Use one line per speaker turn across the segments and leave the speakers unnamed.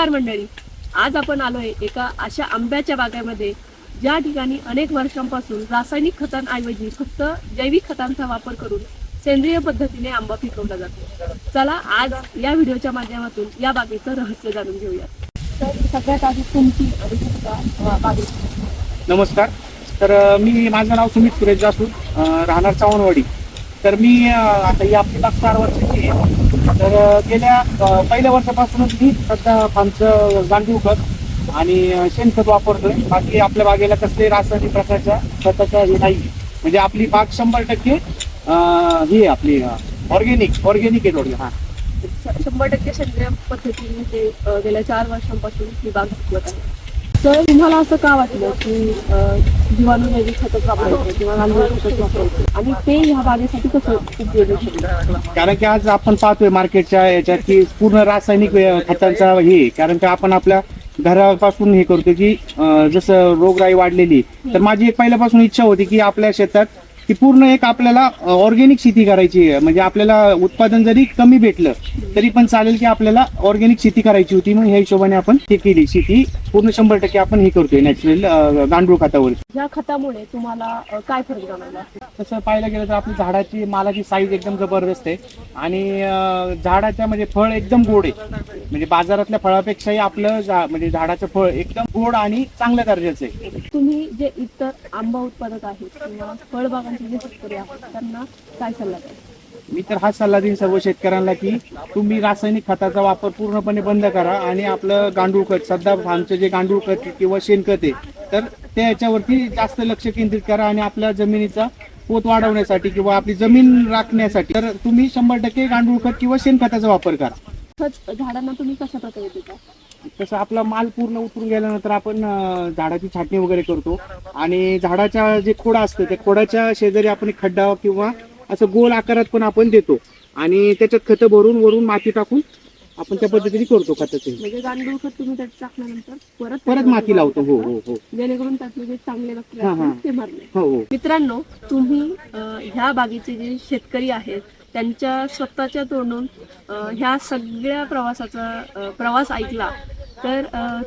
नमस्कार मंडळी, आज आपण आलोय एका अशा आंब्याच्या बागेमध्ये ज्या ठिकाणी अनेक वर्षांपासून रासायनिक खतांऐवजी फक्त जैविक खतांचा वापर करून सेंद्रिय पद्धतीने आंबा पिकवला जातो। चला आज या व्हिडिओच्या माध्यमातून या बागेचं रहस्य जाणून घेऊया। तर सगळ्यात आधी तुमची आणि तुमच्या बागेची।
नमस्कार। तर माझं नाव सुमित सुरेश जासूर, राहणार चव्हाणवाडी। तर मी आता ही आपली बाग 4 वर्षाची आहे। तर गेल्या पहिल्या वर्षापासूनच मी सध्या आमचं गांडूळ खत आणि शेणखत वापरतोय। बाकी आपल्या बागेला कसले रासायनिक प्रकारच्या खताचा हे नाही, म्हणजे आपली बाग 100% ही आपली ऑर्गेनिक आहे थोडी।
100% सेंद्रिय पद्धतीने ते गेल्या 4 वर्षांपासून ही बाग पिकवत आहे। तर तुम्हाला असं का वाटलं की जीवाणू जैविक खतच वापरायचं किंवा गांडूळ खतच वापरायचं आणि ते ह्या बागेसाठी कसं उपयोगी शकतं?
कारण की आज आपण पाहतोय मार्केटच्या याच्यात की पूर्ण रासायनिक खतांचा हे, कारण की आपण आपल्या घरापासून हे करतो की जसं रोगराई वाढलेली। तर माझी एक पहिल्यापासून इच्छा होती की आपल्या शेतात की पूर्ण एक आपल्याला ऑर्गेनिक शेती करायची आहे। म्हणजे आपल्याला उत्पादन जरी कमी भेटलं तरी पण चालेल की आपल्याला ऑर्गेनिक शेती करायची होती। मग ह्या हिशोबाने आपण हे केली शेती पूर्ण 100% आपण हे करतोय नॅचरल गांडूळ खतावर।
या खतामुळे तुम्हाला काय फरक जाणवला?
तसं पाहायला गेलं तर आपली झाडाची मालाची साईज एकदम जबरदस्त आहे आणि झाडाच्या म्हणजे फळ एकदम गोड आहे। म्हणजे बाजारातल्या फळापेक्षाही आपलं म्हणजे झाडाचं फळ एकदम गोड आणि चांगल्या दर्जाचं आहे।
तुम्ही जे इतर आंबा उत्पादक आहेत किंवा फळबागांचे जे शेतकरी आहेत त्यांना काय सल्ला द्याल?
मी तर हा सल्ला देईन सर्व शेतकऱ्यांना की तुम्ही रासायनिक खताचा वापर पूर्णपणे बंद करा आणि आपलं गांडूळ खत, सध्या आमचं जे गांडूळ खत किंवा शेणखत आहे तर ते याच्यावरती जास्त लक्ष केंद्रित करा आणि आपल्या जमिनीचा पोत वाढवण्यासाठी किंवा आपली जमीन राखण्यासाठी तर तुम्ही 100% गांडूळ खत किंवा शेणखताचा वापर करा।
खत झाडांना तुम्ही कशा प्रकारे देता?
तसं आपला माल पूर्ण उतरून गेल्यानंतर आपण झाडाची छाटणी वगैरे करतो आणि झाडाच्या जे खोडा असतं त्या खोडाच्या शेजारी आपण एक खड्डा किंवा असं गोल आकारात पण आपण देतो आणि त्याच्यात खतं भरून वरून माती टाकून आपण त्या पद्धतीने करतो खताचे।
म्हणजे गांडूळ खत तुम्ही त्यात टाकल्यानंतर परत
माती लावतो। हो हो हो,
जेणेकरून त्यातले जे चांगले बॅक्टेरिया
हा, हा.
आहेत ते मरले।
हो हो।
मित्रांनो, तुम्ही ह्या बागेचे जे शेतकरी आहेत त्यांच्या स्वतःच्या तोंडून ह्या सगळ्या प्रवासाचा प्रवास ऐकला तर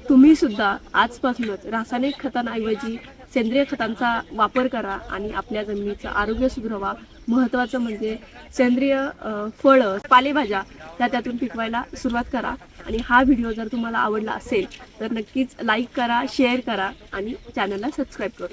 तुम्ही सुद्धा आजपासूनच रासायनिक खतांऐवजी सेंद्रिय खतांचा वापर करा आणि आपल्या जमिनीचं आरोग्य सुधारवा। महत्त्वाचं म्हणजे सेंद्रिय फळं, पालेभाज्या त्यातून पिकवायला सुरुवात करा। आणि हा व्हिडिओ जर तुम्हाला आवडला असेल तर नक्कीच लाईक करा, शेअर करा आणि चॅनलला सबस्क्राईब करा।